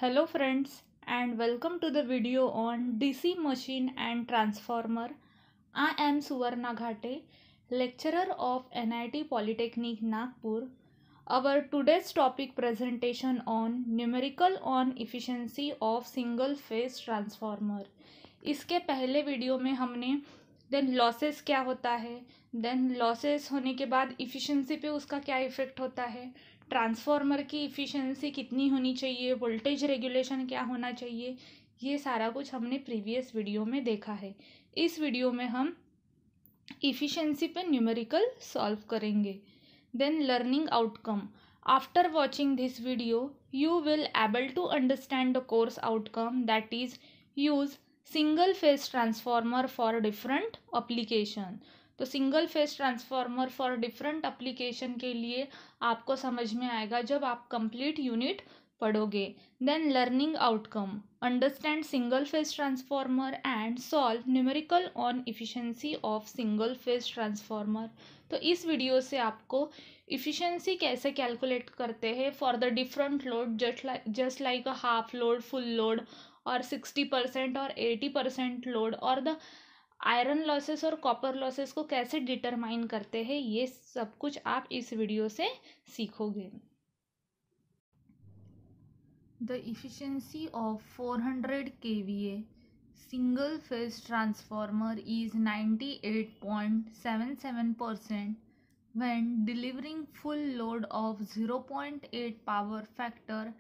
Hello friends and welcome to the video on DC machine and transformer. I am Suvarna Ghate, lecturer of NIT Polytechnic Nagpur. Our today's topic presentation on numerical on efficiency of single phase transformer. इसके पहले video में हमने then losses क्या होता है, then losses होने के बाद इफ़िशेंसी पे उसका क्या इफ़ेक्ट होता है, ट्रांसफार्मर की इफ़िशेंसी कितनी होनी चाहिए, वोल्टेज रेगुलेशन क्या होना चाहिए, ये सारा कुछ हमने प्रीवियस वीडियो में देखा है। इस वीडियो में हम इफ़िशेंसी पे न्यूमेरिकल सॉल्व करेंगे। Then learning outcome. After watching this video you will able to understand the course outcome, that is use single phase transformer for different application. तो single phase transformer for different application के लिए आपको समझ में आएगा जब आप कंप्लीट यूनिट पढ़ोगे। Then learning outcome, understand single phase transformer and solve numerical on efficiency of single phase transformer. तो इस वीडियो से आपको इफिशिएंसी कैसे कैलकुलेट करते हैं for the different load, just like a half load, full load और 60% और 80% लोड, और द आयरन लॉसेस और कॉपर लॉसेस को कैसे डिटरमाइन करते हैं, ये सब कुछ आप इस वीडियो से सीखोगे। The efficiency of 400 kVA single phase transformer is 98.77% when delivering full load of 0.8 power factor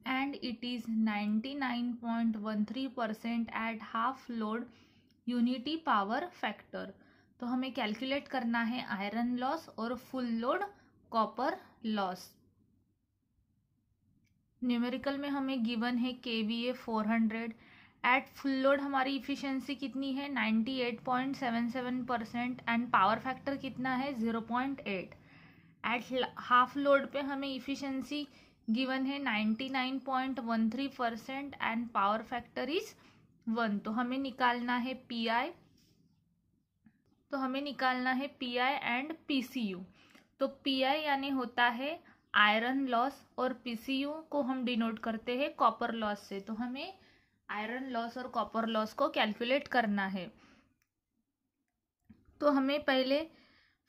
and it is 99.13% at half load unity power factor. तो हमें कैलकुलेट करना है आयरन लॉस और full load copper loss. Numerical में हमें given है KVA 400, eight full load हमारी efficiency कितनी है 98.77% एंड पावर फैक्टर कितना है 0.8। एट हाफ लोड पे हमें इफिशिएंसी गिवन है 99.13% एंड पावर फैक्टर इज 1। तो हमें निकालना है PI एंड PCU। तो PI यानी होता है आयरन लॉस और PCU को हम डिनोट करते हैं कॉपर लॉस से। तो हमें आयरन लॉस और कॉपर लॉस को कैलकुलेट करना है। तो हमें पहले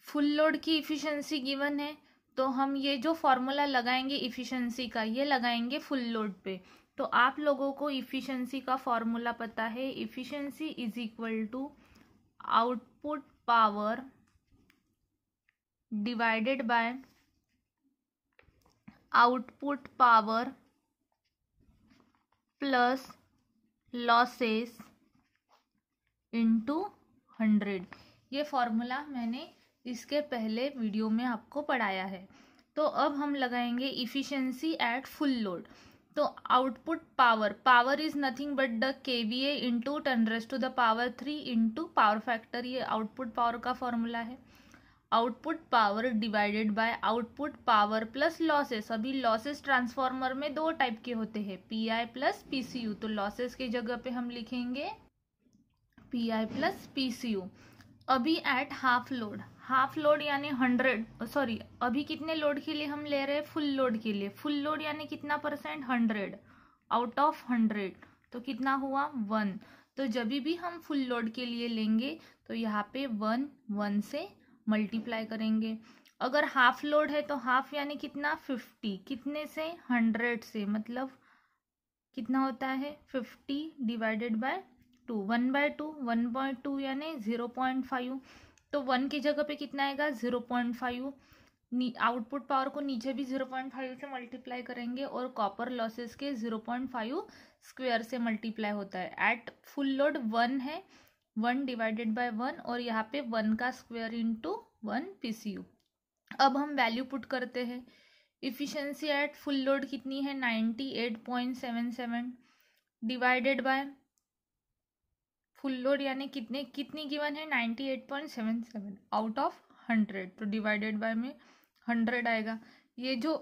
फुल लोड की इफिशिएंसी गिवन है, तो हम ये जो फॉर्मूला लगाएंगे इफिशिएंसी का, ये लगाएंगे फुल लोड पे। तो आप लोगों को इफिशिएंसी का फॉर्मूला पता है, efficiency is equal to output power divided by output power plus losses into 100। ये फॉर्मूला मैंने इसके पहले वीडियो में आपको पढ़ाया है। तो अब हम लगाएंगे इफिशिएंसी एट फुल लोड। तो output power is nothing but the KVA into 10⁻³ into power factor, ये आउटपुट पावर का फॉर्मूला है। Output power divided by output power plus losses. अभी लॉसेस ट्रांसफार्मर में दो टाइप के होते हैं, PI प्लस PCU। तो लॉसेस की जगह पे हम लिखेंगे PI प्लस PCU। अभी एट हाफ लोड यानी 100, अभी कितने लोड के लिए हम ले रहे हैं, फुल लोड के लिए। फुल लोड यानी कितना परसेंट, 100 आउट ऑफ 100, तो कितना हुआ 1। तो जब भी हम फुल लोड के लिए लेंगे तो यहाँ पे 1 से मल्टीप्लाई करेंगे। अगर हाफ लोड है तो हाफ यानी कितना 50, कितने से 100 से, मतलब कितना होता है 50 डिवाइडेड बाय 2, 1/2, 1.2 यानी 0.5। तो 1 की जगह पे कितना आएगा 0.5। आउटपुट पावर को नीचे भी 0.5 से मल्टीप्लाई करेंगे और कॉपर लॉसेस के 0.5 स्क्वायर से मल्टीप्लाई होता है। एट फुल लोड 1 है, 1 डिवाइडेड बाय 1 और यहाँ पे 1 का स्क्वायर इंटू 1 PCU। अब हम वैल्यू पुट करते हैं। इफिशिएंसी एट फुल लोड कितनी है 98.77 डिवाइडेड बाय फुल लोड यानी कितनी गिवन है 98.77 आउट ऑफ 100। तो डिवाइडेड बाय में 100 आएगा। ये जो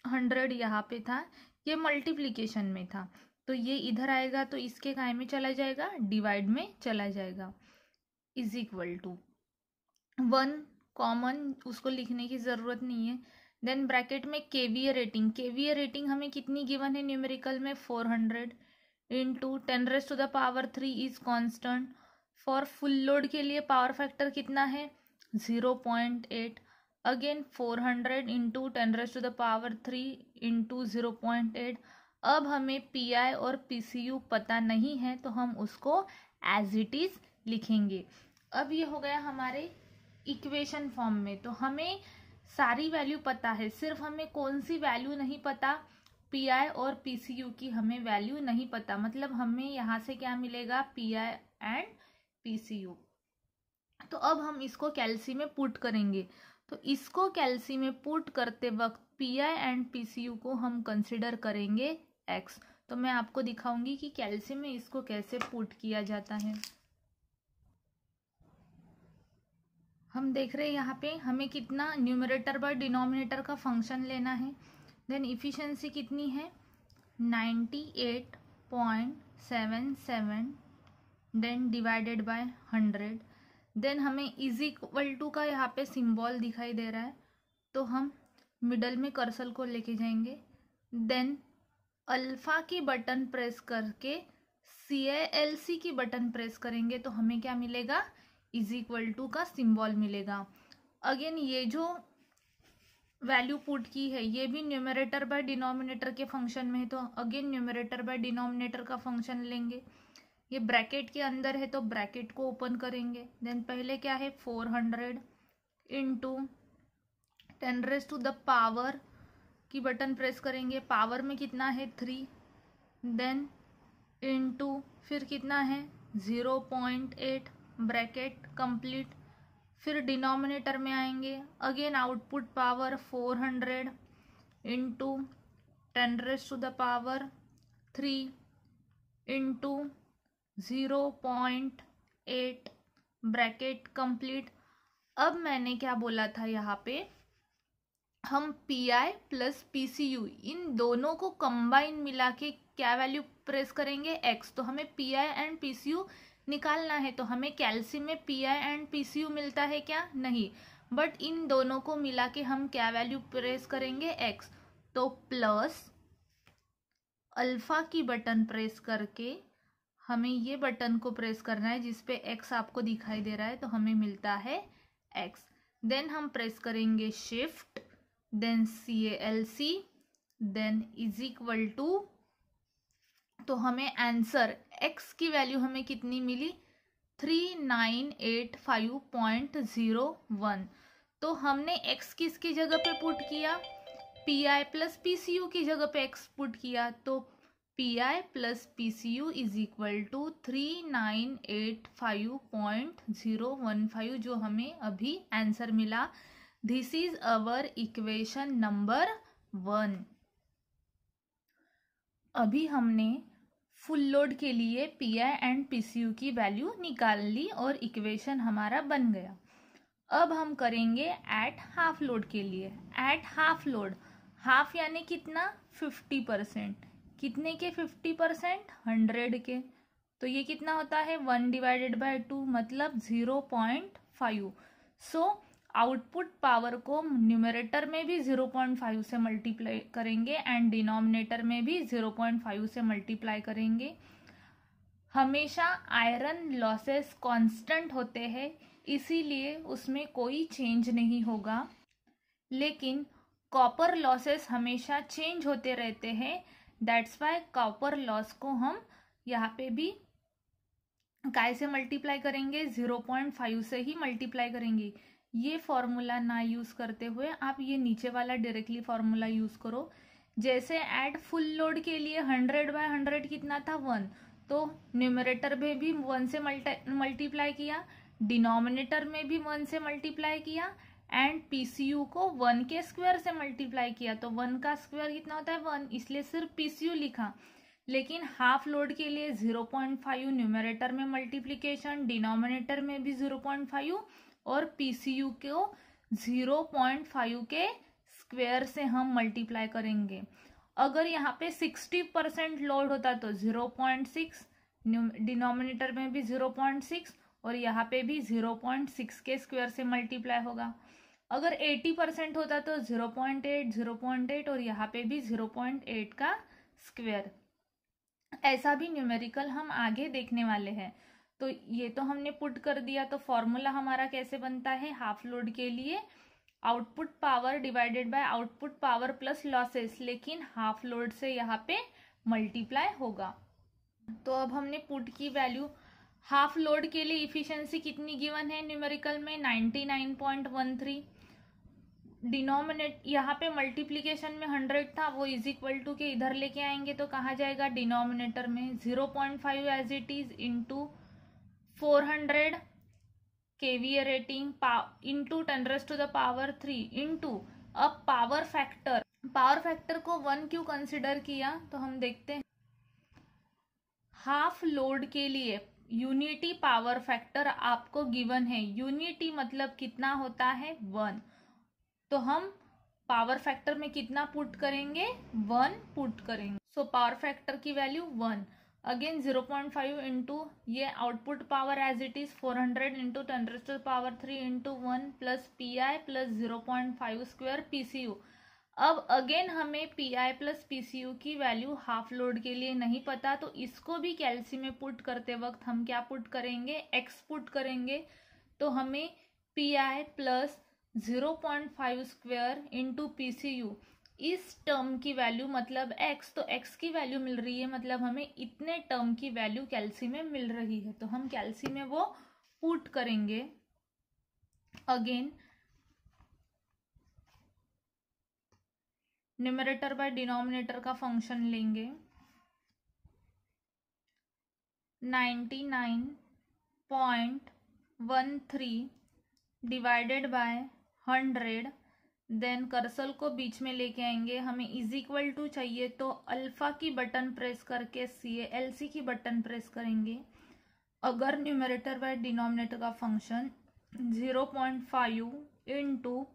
100 यहाँ पे था ये मल्टीप्लिकेशन में था, तो ये इधर आएगा तो इसके काय में चला जाएगा, डिवाइड में चला जाएगा। इज इक्वल टू 1 कॉमन, उसको लिखने की ज़रूरत नहीं है। देन ब्रैकेट में केवीए रेटिंग हमें कितनी गिवन है न्यूमेरिकल में 400 into 10⁻³ is constant. For full load के लिए पावर फैक्टर कितना है 0.8, अगेन 400 इंटू 10⁻³ इंटू 0.8। अब हमें पीआई और पीसीयू पता नहीं है तो हम उसको एज इट इज लिखेंगे। अब ये हो गया हमारे इक्वेशन फॉर्म में। तो हमें सारी वैल्यू पता है, सिर्फ हमें कौन सी वैल्यू नहीं पता, पीआई और पीसीयू की हमें वैल्यू नहीं पता। मतलब हमें यहाँ से क्या मिलेगा पीआई एंड पीसीयू। तो अब हम इसको कैल्सी में पुट करेंगे। तो इसको कैल्सी में पुट करते वक्त पीआई एंड पीसीयू को हम कंसिडर करेंगे एक्स। तो मैं आपको दिखाऊंगी कि कैल्सी में इसको कैसे पुट किया जाता है। हम देख रहे हैं यहाँ पे हमें कितना न्यूमरेटर बाय डिनोमिनेटर का फंक्शन लेना है। देन इफिशिएंसी कितनी है 98.77, देन डिवाइडेड बाय 100। देन हमें इज इक्वल टू का यहाँ पे सिंबल दिखाई दे रहा है, तो हम मिडल में कर्सर को लेके जाएंगे। देन अल्फा की बटन प्रेस करके CALC की बटन प्रेस करेंगे तो हमें क्या मिलेगा इज इक्वल टू का सिंबल मिलेगा। अगेन ये जो वैल्यू पुट की है ये भी न्यूमरेटर बाय डिनोमिनेटर के फंक्शन में है, तो अगेन न्यूमरेटर बाय डिनोमिनेटर का फंक्शन लेंगे। ये ब्रैकेट के अंदर है तो ब्रैकेट को ओपन करेंगे। देन पहले क्या है 400 इंटू 10⁻³ की बटन प्रेस करेंगे, पावर में कितना है 3, देन इंटू फिर कितना है 0.8, ब्रैकेट कंप्लीट। फिर डिनोमिनेटर में आएंगे, again output power 400 into 10⁻³ into 0.8, bracket complete. अब मैंने क्या बोला था यहाँ पे हम पीआई प्लस पीसीयू इन दोनों को कंबाइन मिला के क्या वैल्यू प्रेस करेंगे एक्स। तो हमें पीआई एंड पीसीयू निकालना है, तो हमें कैल्सी में पीआई एंड पीसीयू मिलता है क्या नहीं, बट इन दोनों को मिला के हम क्या वैल्यू प्रेस करेंगे एक्स। तो प्लस अल्फा की बटन प्रेस करके हमें ये बटन को प्रेस करना है जिसपे एक्स आपको दिखाई दे रहा है, तो हमें मिलता है एक्स। देन हम प्रेस करेंगे shift, then CALC, then is equal to, तो हमें आंसर x की वैल्यू हमें कितनी मिली 3985.01। तो हमने x किसकी जगह पे पुट किया पीआई प्लस पीसीयू की जगह पे x पुट किया, तो PI plus PCU is equal to 3985.015 जो हमें अभी आंसर मिला। This is our equation number 1। अभी हमने फुल लोड के लिए पीआई एंड पीसीयू की वैल्यू निकाल ली और इक्वेशन हमारा बन गया। अब हम करेंगे एट हाफ लोड के लिए। एट हाफ लोड, हाफ यानी कितना 50%, कितने के 50% 100 के, तो ये कितना होता है 1/2 मतलब 0.5। सो आउटपुट पावर को न्यूमरेटर में भी 0.5 से मल्टीप्लाई करेंगे एंड डिनोमिनेटर में भी 0.5 से मल्टीप्लाई करेंगे। हमेशा आयरन लॉसेस कांस्टेंट होते हैं, इसीलिए उसमें कोई चेंज नहीं होगा, लेकिन कॉपर लॉसेस हमेशा चेंज होते रहते हैं। दैट्स वाई कॉपर लॉस को हम यहाँ पे भी काय से मल्टीप्लाई करेंगे 0.5 से ही मल्टीप्लाई करेंगे। ये फॉर्मूला ना यूज करते हुए आप ये नीचे वाला डायरेक्टली फॉर्मूला यूज करो। जैसे एट फुल लोड के लिए 100/100 कितना था 1, तो न्यूमरेटर में भी 1 से मल्टीप्लाई किया, डिनोमिनेटर में भी 1 से मल्टीप्लाई किया एंड पीसीयू को 1 के स्क्वायर से मल्टीप्लाई किया। तो 1 का स्क्वायर कितना होता है 1, इसलिए सिर्फ पीसीयू लिखा। लेकिन हाफ लोड के लिए 0.5 न्यूमरेटर में मल्टीप्लीकेशन, डिनोमिनेटर में भी 0.5 और पीसीयू को 0.5 के स्क्वायर से हम मल्टीप्लाई करेंगे। अगर यहाँ पे 60% लोड होता तो 0.6, डिनोमिनेटर में भी 0.6 और यहाँ पे भी 0.6 के स्क्वायर से मल्टीप्लाई होगा। अगर 80% होता तो 0.8, 0.8 और यहाँ पे भी 0.8 का स्क्वायर। ऐसा भी न्यूमेरिकल हम आगे देखने वाले हैं। तो ये तो हमने पुट कर दिया। तो फॉर्मूला हमारा कैसे बनता है हाफ लोड के लिए, output power divided by output power plus losses, लेकिन हाफ लोड से यहाँ पे मल्टीप्लाई होगा। तो अब हमने पुट की वैल्यू, हाफ लोड के लिए इफिशिएंसी कितनी गिवन है न्यूमेरिकल में, 99.13। डिनोमिनेट यहाँ पे मल्टीप्लीकेशन में 100 था, वो इज इक्वल टू के इधर लेके आएंगे तो कहाँ जाएगा डिनोमिनेटर में, 0.5 as it is into 400 KVA rating into 10⁻³ into, अब पावर फैक्टर को 1 क्यों कंसिडर किया तो हम देखते हैं। हाफ लोड के लिए यूनिटी पावर फैक्टर आपको गिवन है, यूनिटी मतलब कितना होता है 1, तो हम पावर फैक्टर में कितना पुट करेंगे 1 पुट करेंगे। सो पावर फैक्टर की वैल्यू 1, अगेन 0.5 इंटू ये output power as it is 400 into 10⁻³ into 1 plus PI plus 0.5 square PCU। अब अगेन हमें PI प्लस PCU की वैल्यू हाफ लोड के लिए नहीं पता, तो इसको भी कैल्सी में पुट करते वक्त हम क्या पुट करेंगे, x पुट करेंगे। तो हमें PI plus 0.5 square into PCU, इस टर्म की वैल्यू मतलब x, तो x की वैल्यू मिल रही है, मतलब हमें इतने टर्म की वैल्यू कैल्सी में मिल रही है, तो हम कैल्सी में वो पुट करेंगे। अगेन न्यूमरेटर बाय डिनोमिनेटर का फंक्शन लेंगे, 99.13 डिवाइडेड बाय 100, देन कर्सर को बीच में लेके आएंगे, हमें इज इक्वल टू चाहिए तो अल्फा की बटन प्रेस करके CALC की बटन प्रेस करेंगे। अगर न्यूमरेटर बाय डिनोमिनेटर का फंक्शन 0.5 इंटू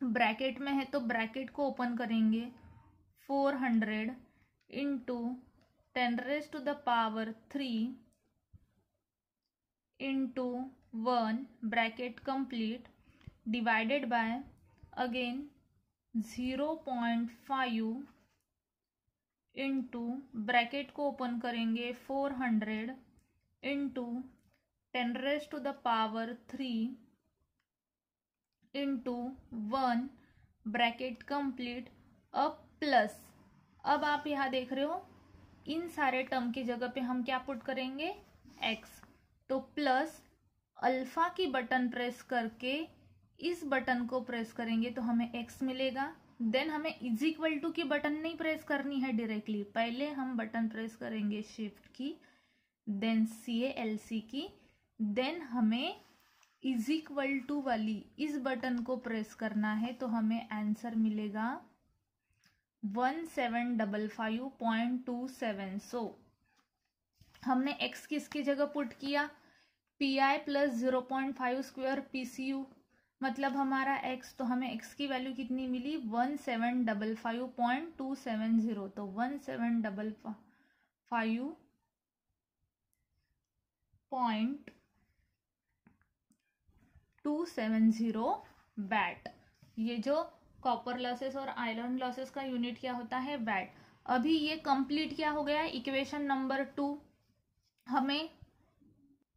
ब्रैकेट में है तो ब्रैकेट को ओपन करेंगे 400 into 10⁻³ into 1 bracket complete divided bye again 0.5 into bracket को ओपन करेंगे 400 इंटू 10⁻³ इंटू 1 ब्रैकेट कंप्लीट, अब प्लस, अब आप यहाँ देख रहे हो इन सारे टर्म की जगह पे हम क्या पुट करेंगे x, तो प्लस अल्फा की बटन प्रेस करके इस बटन को प्रेस करेंगे तो हमें x मिलेगा। देन हमें इज इक्वल टू की बटन नहीं प्रेस करनी है डायरेक्टली, पहले हम बटन प्रेस करेंगे शिफ्ट की, देन CALC की, देन हमें इज इक्वल टू वाली इस बटन को प्रेस करना है, तो हमें आंसर मिलेगा 1755.27। सो हमने x किसकी जगह पुट किया, PI प्लस 0.5 स्क्वायर PCU, मतलब हमारा x, तो हमें x की वैल्यू कितनी मिली 1755.270, तो 1755.270 बैट। ये जो कॉपर लॉसेस और आयरन लॉसेस का यूनिट क्या होता है बैट। अभी ये कंप्लीट क्या हो गया इक्वेशन नंबर 2, हमें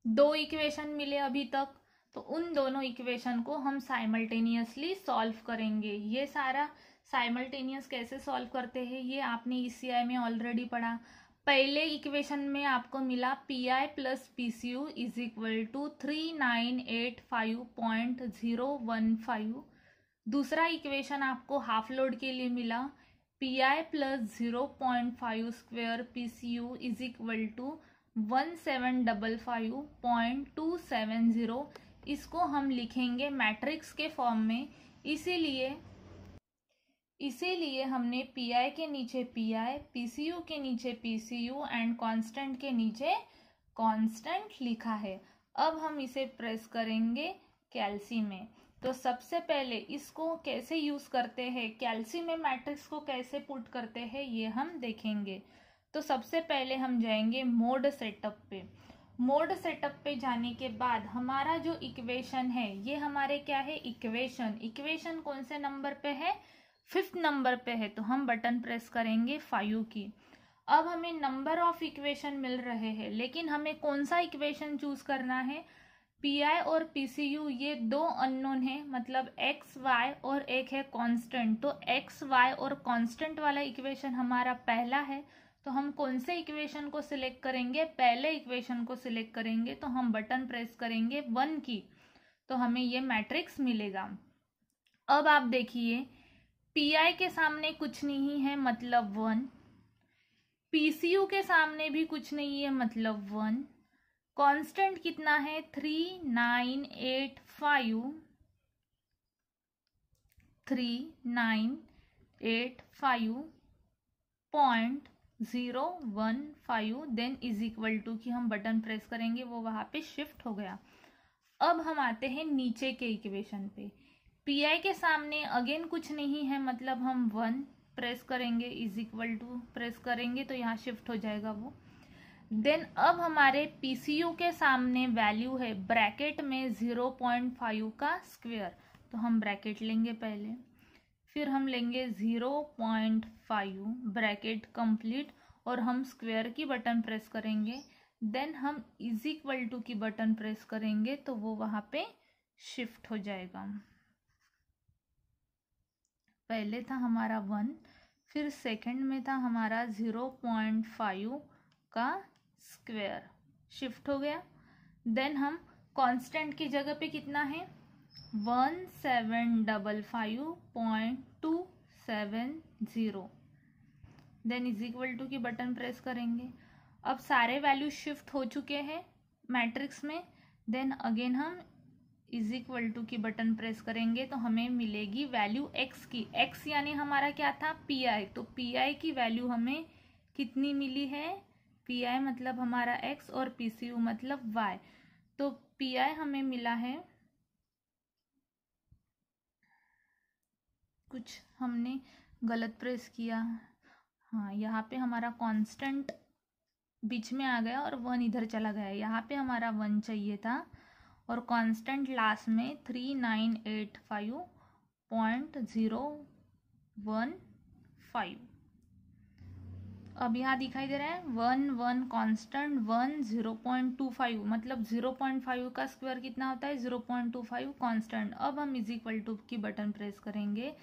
2 इक्वेशन मिले अभी तक, तो उन दोनों इक्वेशन को हम साइमल्टेनियसली सॉल्व करेंगे। ये सारा साइमल्टेनियस कैसे सॉल्व करते हैं ये आपने ECI में ऑलरेडी पढ़ा। पहले इक्वेशन में आपको मिला PI plus PCU is equal to 3985.015। दूसरा इक्वेशन आपको हाफ लोड के लिए मिला PI plus 0.5 square PCU is equal to 1755.270। इसको हम लिखेंगे मैट्रिक्स के फॉर्म में, इसीलिए हमने PI के नीचे PI, PCU के नीचे PCU एंड कांस्टेंट के नीचे कांस्टेंट लिखा है। अब हम इसे प्रेस करेंगे कैल्सी में। तो सबसे पहले इसको कैसे यूज करते हैं, कैल्सी में मैट्रिक्स को कैसे पुट करते हैं ये हम देखेंगे। तो सबसे पहले हम जाएंगे मोड सेटअप पे। मोड सेटअप पे जाने के बाद हमारा जो इक्वेशन है, ये हमारे क्या है, इक्वेशन कौन से नंबर पे है, 5th नंबर पे है। तो हम बटन प्रेस करेंगे 5 की। अब हमें नंबर ऑफ इक्वेशन मिल रहे हैं, लेकिन हमें कौन सा इक्वेशन चूज करना है। पीआई और पीसीयू ये दो अननोन है, मतलब एक्स वाई और एक है कांस्टेंट। तो एक्स वाई और कांस्टेंट वाला इक्वेशन हमारा पहला है। तो हम कौन से इक्वेशन को सिलेक्ट करेंगे, पहले इक्वेशन को सिलेक्ट करेंगे। तो हम बटन प्रेस करेंगे 1 की, तो हमें ये मैट्रिक्स मिलेगा। अब आप देखिए, पीआई के सामने कुछ नहीं है, मतलब 1। पीसीयू के सामने भी कुछ नहीं है, मतलब 1। कांस्टेंट कितना है, 3985.015 देन इज इक्वल टू कि हम बटन प्रेस करेंगे, वो वहां पे शिफ्ट हो गया। अब हम आते हैं नीचे के इक्वेशन पे। पीआई के सामने अगेन कुछ नहीं है, मतलब हम 1 प्रेस करेंगे, इज इक्वल टू प्रेस करेंगे तो यहाँ शिफ्ट हो जाएगा वो। देन अब हमारे पीसीयू के सामने वैल्यू है ब्रैकेट में 0.5 का स्क्वायर। तो हम ब्रैकेट लेंगे पहले, फिर हम लेंगे 0.5 ब्रैकेट कंप्लीट, और हम स्क्वायर की बटन प्रेस करेंगे। देन हम इज इक्वल टू की बटन प्रेस करेंगे तो वो वहां पे शिफ्ट हो जाएगा। पहले था हमारा 1, फिर सेकंड में था हमारा 0.5 का स्क्वायर, शिफ्ट हो गया। देन हम कांस्टेंट की जगह पे कितना है, 1755.270। देन इज इक्वल टू की बटन प्रेस करेंगे। अब सारे वैल्यू शिफ्ट हो चुके हैं मैट्रिक्स में। देन अगेन हम इज इक्वल टू की बटन प्रेस करेंगे तो हमें मिलेगी वैल्यू एक्स की। एक्स यानी हमारा क्या था, पीआई। तो पीआई की वैल्यू हमें कितनी मिली है, पीआई मतलब हमारा एक्स और पीसीयू मतलब वाई। तो पीआई हमें मिला है, कुछ हमने गलत प्रेस किया, हाँ यहाँ पे हमारा कांस्टेंट बीच में आ गया और 1 इधर चला गया। यहाँ पे हमारा 1 चाहिए था और कांस्टेंट लास्ट में 3985.015। अब यहाँ दिखाई दे रहा है 1 1 कांस्टेंट 1 0.25, मतलब 0.5 का स्क्वायर कितना होता है, 0.25 कांस्टेंट। अब हम इज इक्वल टू की बटन प्रेस करेंगे,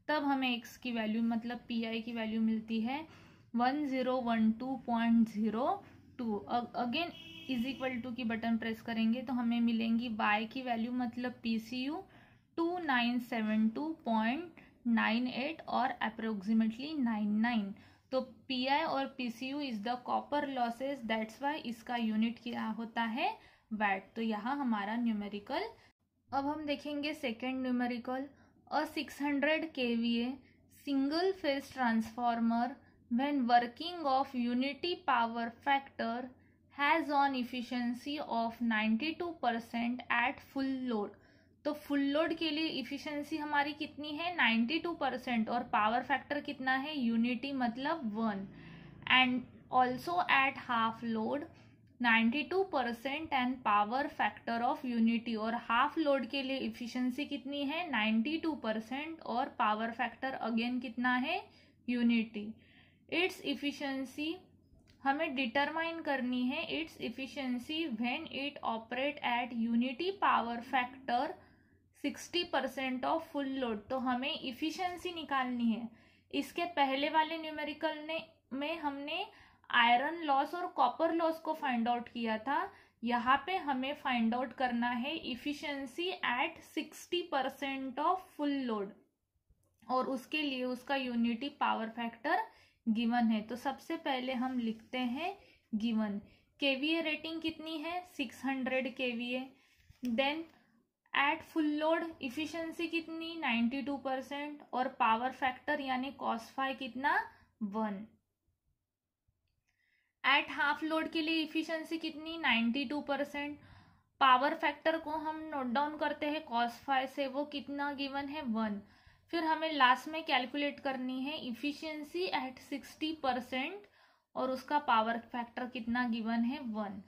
तब हमें एक्स की वैल्यू मतलब पीआई की वैल्यू मिलती है 1012.02। अगेन इज इक्वल टू की बटन प्रेस करेंगे तो हमें मिलेंगी वाई की वैल्यू मतलब पीसीयू 2972.98 और अप्रोक्सीमेटली 99। तो पीआई और PCU is the copper losses, that's why इसका यूनिट क्या होता है, वैट। तो यहाँ हमारा न्यूमेरिकल। अब हम देखेंगे second numerical. A 600 kVA single phase transformer when working of unity power factor has on efficiency of 92% at full load। तो फुल लोड के लिए इफिशियंसी हमारी कितनी है, 92%, और पावर फैक्टर कितना है, यूनिटी मतलब 1, and also at half load 92% and power factor of unity. और हाफ लोड के लिए इफिशियंसी कितनी है, 92% और पावर फैक्टर अगेन कितना है, यूनिटी। इट्स इफिशियंसी हमें डिटरमाइन करनी है, it's efficiency when it operate at unity power factor 60% of full load. तो हमें इफिशियंसी निकालनी है। इसके पहले वाले न्यूमेरिकल में हमने आयरन लॉस और कॉपर लॉस को फाइंड आउट किया था। यहाँ पे हमें फाइंड आउट करना है efficiency at 60% of full load, और उसके लिए उसका यूनिटी पावर फैक्टर गिवन है। तो सबसे पहले हम लिखते हैं गिवन। केवीए रेटिंग कितनी है, 600 KVA. Then at full load efficiency कितनी, 92%, और पावर फैक्टर यानी कॉस फाई कितना, 1। एट हाफ लोड के लिए इफिशियंसी कितनी, 92%। पावर फैक्टर को हम नोट डाउन करते हैं कॉस फाई से, वो कितना गिवन है, 1। फिर हमें लास्ट में कैलकुलेट करनी है इफिशियंसी एट 60% और उसका पावर फैक्टर कितना गिवन है, 1।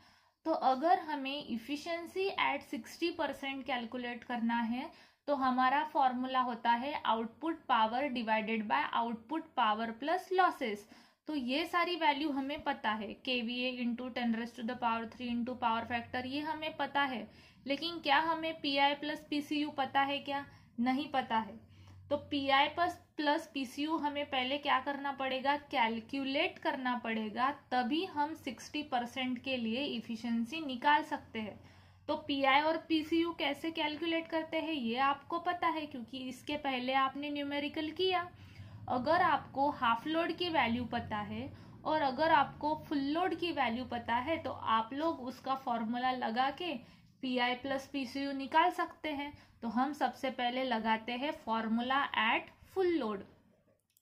तो अगर हमें इफिशिएंसी एट 60% कैलकुलेट करना है तो हमारा फॉर्मूला होता है output power divided by output power plus losses. तो ये सारी वैल्यू हमें पता है, KVA into 10⁻³ into power factor, ये हमें पता है। लेकिन क्या हमें पीआई प्लस पीसीयू पता है क्या? नहीं पता है। तो पीआई प्लस पीसीयू हमें पहले क्या करना पड़ेगा? कैलकुलेट करना पड़ेगा, तभी हम 60% के लिए इफिशिएंसी निकाल सकते हैं। तो पीआई और पीसीयू कैसे कैलकुलेट करते हैं ये आपको पता है, क्योंकि इसके पहले आपने न्यूमेरिकल किया। अगर आपको हाफ लोड की वैल्यू पता है और अगर आपको फुल लोड की वैल्यू पता है तो आप लोग उसका फॉर्मूला लगा के पीआई प्लस पीसीयू निकाल सकते हैं। तो हम सबसे पहले लगाते हैं formula eight full load.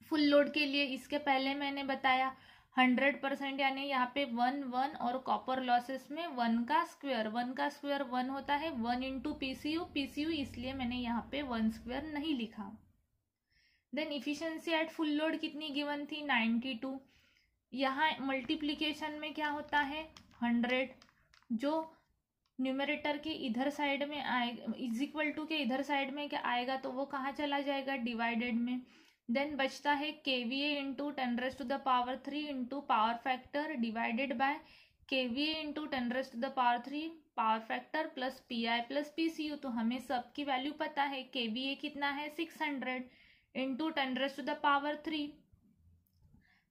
Full load के लिए इसके पहले मैंने बताया 100%, यानी यहाँ पे 1 और कॉपर लॉसेस में 1 का स्क्वायर 1 होता है 1 इंटू पीसीयू, इसलिए मैंने यहाँ पे 1² नहीं लिखा। Then efficiency at full load कितनी गिवन थी? 92। यहाँ मल्टीप्लीकेशन में क्या होता है? 100, जो न्यूमरेटर के इधर साइड में आएगा इज इक्वल टू के इधर साइड में क्या आएगा तो वो कहाँ चला जाएगा? डिवाइडेड में। देन बचता है KVA into 10⁻³ into power factor divided by KVA into 10⁻³ power factor plus pi plus PCU. तो हमें सबकी वैल्यू पता है। केवीए कितना है? 600 into 10⁻³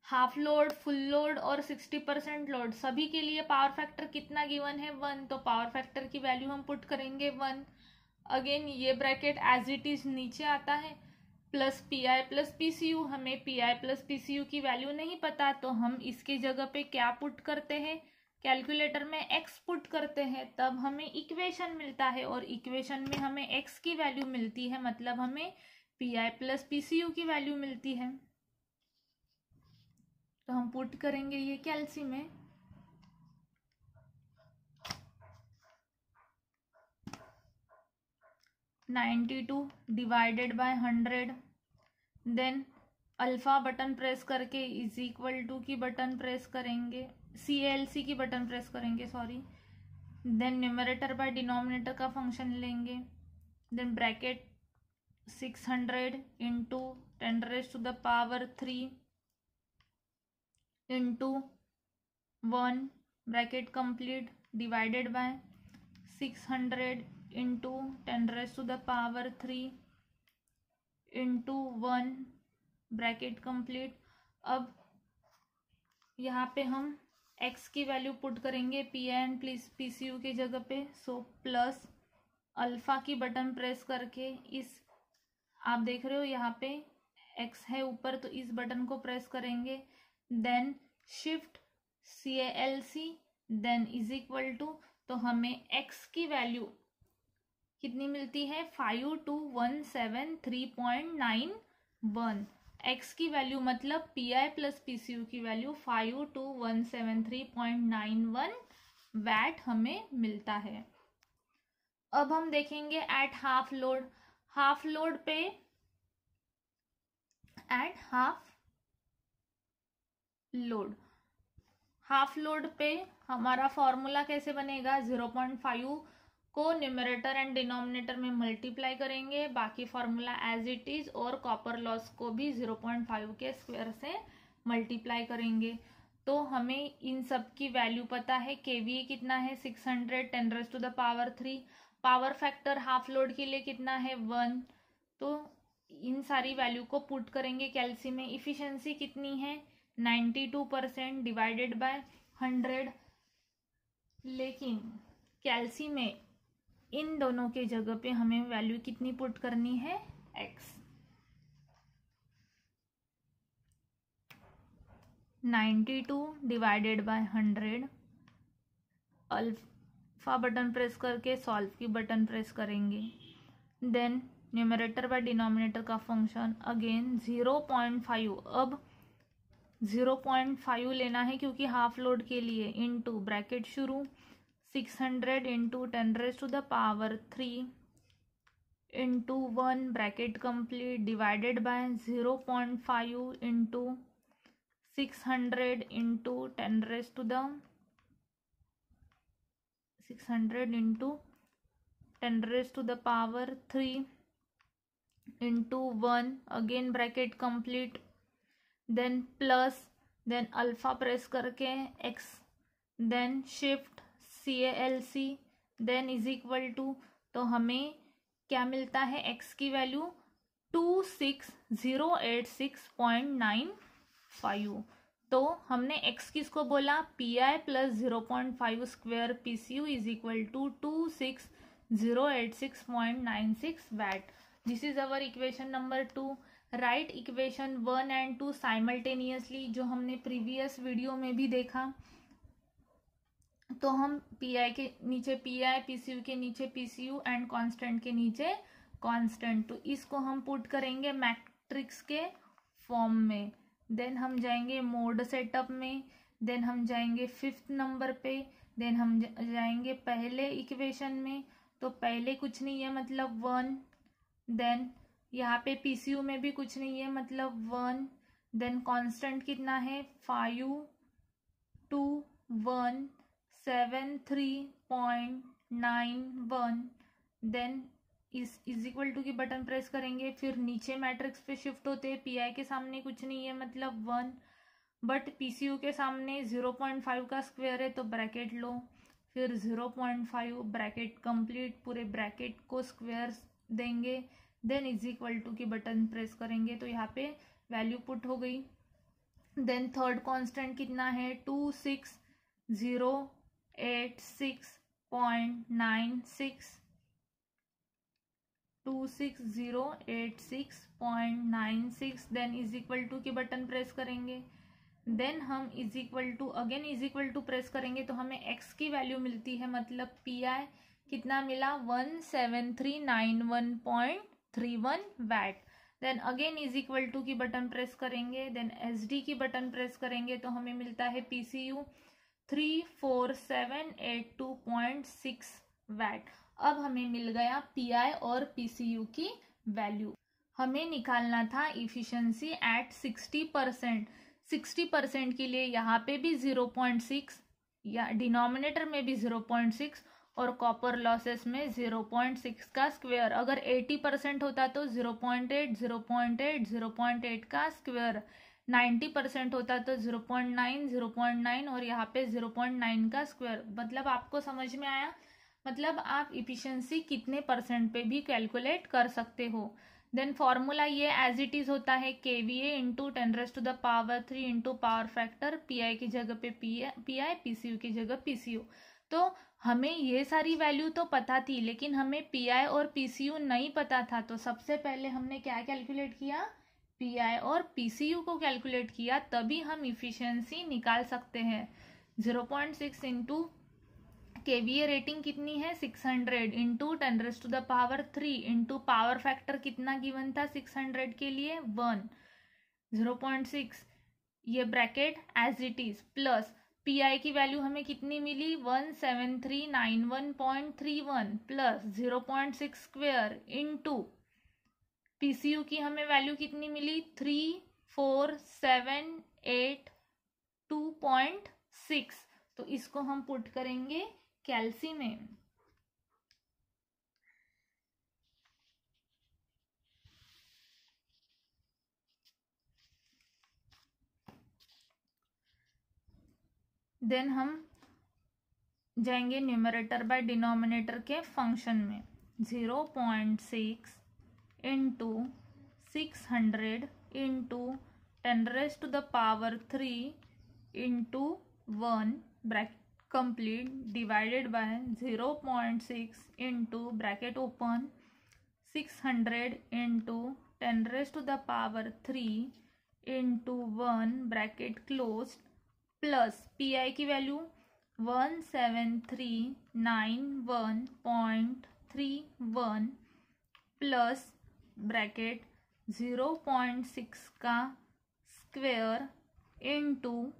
half load, full load और 60% लोड सभी के लिए पावर फैक्टर कितना गिवन है? 1। तो पावर फैक्टर की वैल्यू हम पुट करेंगे 1। अगेन ये ब्रैकेट एज इट इज नीचे आता है, प्लस पीआई प्लस पीसीयू। हमें पीआई प्लस पीसीयू की वैल्यू नहीं पता, तो हम इसकी जगह पे क्या पुट करते हैं? कैलकुलेटर में x पुट करते हैं, तब हमें इक्वेशन मिलता है और इक्वेशन में हमें x की वैल्यू मिलती है, मतलब हमें पीआई प्लस पीसीयू की वैल्यू मिलती है। तो हम पुट करेंगे ये कैल्सी में। (92) divided by 100। Then alpha button press करके इज इक्वल टू की बटन प्रेस करेंगे, CLC की बटन प्रेस करेंगे, sorry. Then numerator by denominator का फंक्शन लेंगे। Then bracket 600 into 10⁻³ into 1 bracket complete divided by 600 into 10⁻³ into 1 bracket complete. अब यहाँ पे हम x की वैल्यू पुट करेंगे पीएन प्लस पीसीयू की जगह पे। सो प्लस अल्फा की बटन प्रेस करके इस, आप देख रहे हो यहाँ पे x है ऊपर, तो इस बटन को प्रेस करेंगे। Then shift CLC then is equal to, तो हमें x की वैल्यू कितनी मिलती है? 52173.91। x की वैल्यू मतलब पीआई प्लस पीसीयू की वैल्यू 52173.91 वैट हमें मिलता है। अब हम देखेंगे at half load. Half load पे एट हाफ लोड पे हमारा फॉर्मूला कैसे बनेगा? 0.5 को न्यूमरेटर एंड डिनोमिनेटर में मल्टीप्लाई करेंगे, बाकी फॉर्मूला एज इट इज, और कॉपर लॉस को भी 0.5 के स्क्वायर से मल्टीप्लाई करेंगे। तो हमें इन सब की वैल्यू पता है। केवीए कितना है? 600 10⁻³ पावर फैक्टर हाफ लोड के लिए कितना है? 1। तो इन सारी वैल्यू को पुट करेंगे कैल्सी में। इफिशिएंसी कितनी है? 92% डिवाइडेड बाय 100। लेकिन कैल्सी में इन दोनों के जगह पे हमें वैल्यू कितनी पुट करनी है? x। 92 divided by 100। Alpha button press करके सॉल्व की बटन प्रेस करेंगे। देन न्यूमरेटर बाय डिनोमिनेटर का फंक्शन अगेन 0.5। अब 0.5 लेना है क्योंकि हाफ लोड के लिए, इनटू ब्रैकेट शुरू 600 into 10⁻³ into 1 bracket complete divided by 0.5 into 600 into 10⁻³ 600 into 10⁻³ into 1, again bracket complete, then plus, then alpha press करके x, then shift CALC, then is equal to, तो हमें क्या मिलता है, x की वैल्यू 26086.95। तो हमने x किसको बोला, PI plus 0.5 square PCU is equal to 26086.96 watt. This is our equation number 2। Right equation 1 and 2 simultaneously, जो हमने प्रीवियस वीडियो में भी देखा। तो हम PI के नीचे PI, PCU के नीचे PCU एंड कांस्टेंट के नीचे कांस्टेंट, तो इसको हम पुट करेंगे मैट्रिक्स के फॉर्म में। देन हम जाएंगे मोड सेटअप में, देन हम जाएंगे 5th नंबर पे, देन हम जाएंगे पहले इक्वेशन में। तो पहले कुछ नहीं है मतलब 1, देन यहाँ पे PCU में भी कुछ नहीं है मतलब 1, देन कांस्टेंट कितना है 5217.3.91, देन इज इक्वल टू की बटन प्रेस करेंगे, फिर नीचे मैट्रिक्स पे शिफ्ट होते हैं। PI के सामने कुछ नहीं है मतलब 1, बट PCU के सामने 0.5 का स्क्वायर है तो ब्रैकेट लो, फिर 0.5 ब्रैकेट कंप्लीट, पूरे ब्रैकेट को स्क्वायर देंगे, देन इज इक्वल टू की बटन प्रेस करेंगे तो यहाँ पे वैल्यू पुट हो गई। देन थर्ड कांस्टेंट कितना है 26086.96, 26086.96, देन इज इक्वल टू की बटन प्रेस करेंगे, देन हम is equal to again is equal to press करेंगे तो हमें x की वैल्यू मिलती है मतलब PI कितना मिला 17391.31 watt. Then again is equal to की बटन प्रेस करेंगे, देन SD की बटन प्रेस करेंगे तो हमें मिलता है PCU 34782.6 वैट। अब हमें मिल गया PI और PCU की वैल्यू। हमें निकालना था इफिशिएंसी एट 60%। 60% के लिए यहाँ पे भी 0.6 या डिनोमिनेटर में भी 0.6 और कॉपर लॉसेस में 0.6 का स्क्वायर। अगर 80% होता तो 0.8, 0.8, 0.8 का स्क्वायर। 90% होता तो 0.9, 0.9 और यहाँ पे 0.9 का स्क्वायर। मतलब आपको समझ में आया, मतलब आप इफिशिएंसी कितने परसेंट पे भी कैलकुलेट कर सकते हो। देन फॉर्मूला ये एज इट इज होता है KVA into 10⁻³ into power factor, PI की जगह पे PI, PCU की जगह PCU। तो हमें ये सारी वैल्यू तो पता थी, लेकिन हमें PI और PCU नहीं पता था। तो सबसे पहले हमने क्या कैलकुलेट किया, PI और PCU को कैलकुलेट किया, तभी हम इफिशिएंसी निकाल सकते हैं। 0.6 इंटू KVA रेटिंग कितनी है 600 इंटू 10⁻³ इंटू पावर फैक्टर कितना गिवन था 600 के लिए 1, 0.6 ये bracket as it is, plus PI की वैल्यू हमें कितनी मिली 17391.31 प्लस 0.6 स्क्वेयर इंटू PCU की हमें वैल्यू कितनी मिली 34782.6। तो इसको हम पुट करेंगे कैल्सी में। देन हम जाएंगे न्यूमरेटर बाय डिनोमिनेटर के फंक्शन में। 0.6 into 600 into 10⁻³ into 1 bracket complete divided bye 0.6 into bracket open 600 into 10⁻³ into 1 bracket close plus PI की वैल्यू 17391.31 प्लस ब्रैकेट 0.6 का स्क्वेयर इंटू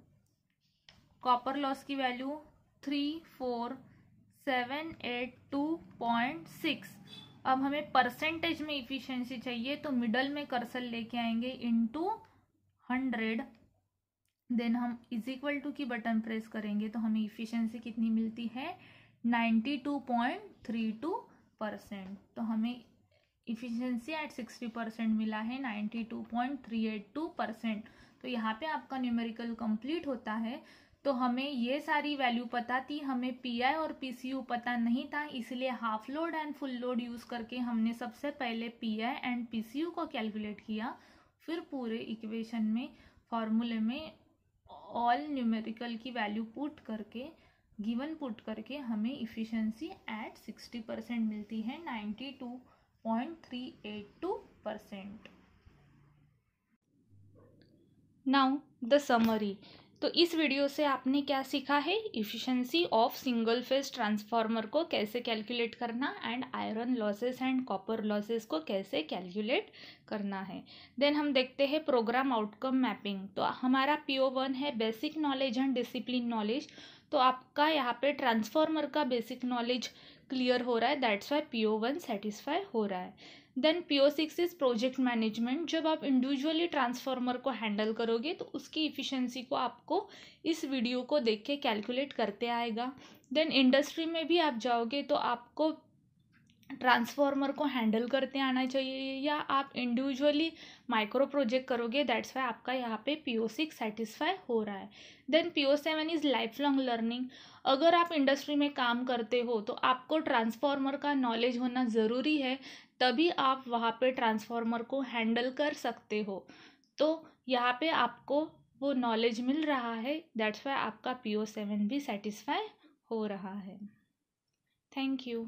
कॉपर लॉस की वैल्यू 34782.6। अब हमें परसेंटेज में इफिशिएंसी चाहिए, तो मिडल में कर्सर लेके आएंगे इंटू 100, देन हम इज इक्वल टू की बटन प्रेस करेंगे तो हमें इफिशिएंसी कितनी मिलती है 92.32%। तो हमें इफिशिएंसी एट 60% मिला है 92.382%। तो यहाँ पे आपका न्यूमेरिकल कंप्लीट होता है। तो हमें ये सारी वैल्यू पता थी, हमें पीआई और पीसीयू पता नहीं था, इसलिए half load and full load use करके हमने सबसे पहले पीआई एंड पीसीयू को कैलकुलेट किया, फिर पूरे इक्वेशन में फॉर्मूले में ऑल न्यूमेरिकल की वैल्यू पुट करके गिवन पुट करके हमें इफिशिएंसी एट 60% मिलती है 92.382%। Now the summary. तो इस वीडियो से आपने क्या सीखा है? Efficiency of single phase transformer को कैसे कैलकुलेट करना and iron losses and copper losses को कैसे कैलकुलेट करना है। देन हम देखते हैं प्रोग्राम आउटकम मैपिंग। तो हमारा PO1 है basic knowledge and discipline knowledge. तो आपका यहाँ पे ट्रांसफार्मर का बेसिक नॉलेज क्लियर हो रहा है, दैट्स वाई PO1 सेटिस्फाई हो रहा है। Then PO6 is project management. जब आप इंडिविजुअली ट्रांसफार्मर को हैंडल करोगे तो उसकी इफिशिएंसी को आपको इस वीडियो को देख के कैलकुलेट करते आएगा। देन इंडस्ट्री में भी आप जाओगे तो आपको ट्रांसफार्मर को हैंडल करते आना चाहिए, या आप इंडिविजुअली माइक्रो प्रोजेक्ट करोगे, दैट्स वाई आपका यहाँ पे PO6 सेटिस्फाई हो रहा है। Then PO7 is lifelong learning. अगर आप इंडस्ट्री में काम करते हो तो आपको ट्रांसफार्मर का नॉलेज होना ज़रूरी है, तभी आप वहाँ पे ट्रांसफार्मर को हैंडल कर सकते हो। तो यहाँ पे आपको वो नॉलेज मिल रहा है, दैट्स वाई आपका PO7 भी सेटिस्फाई हो रहा है। Thank you.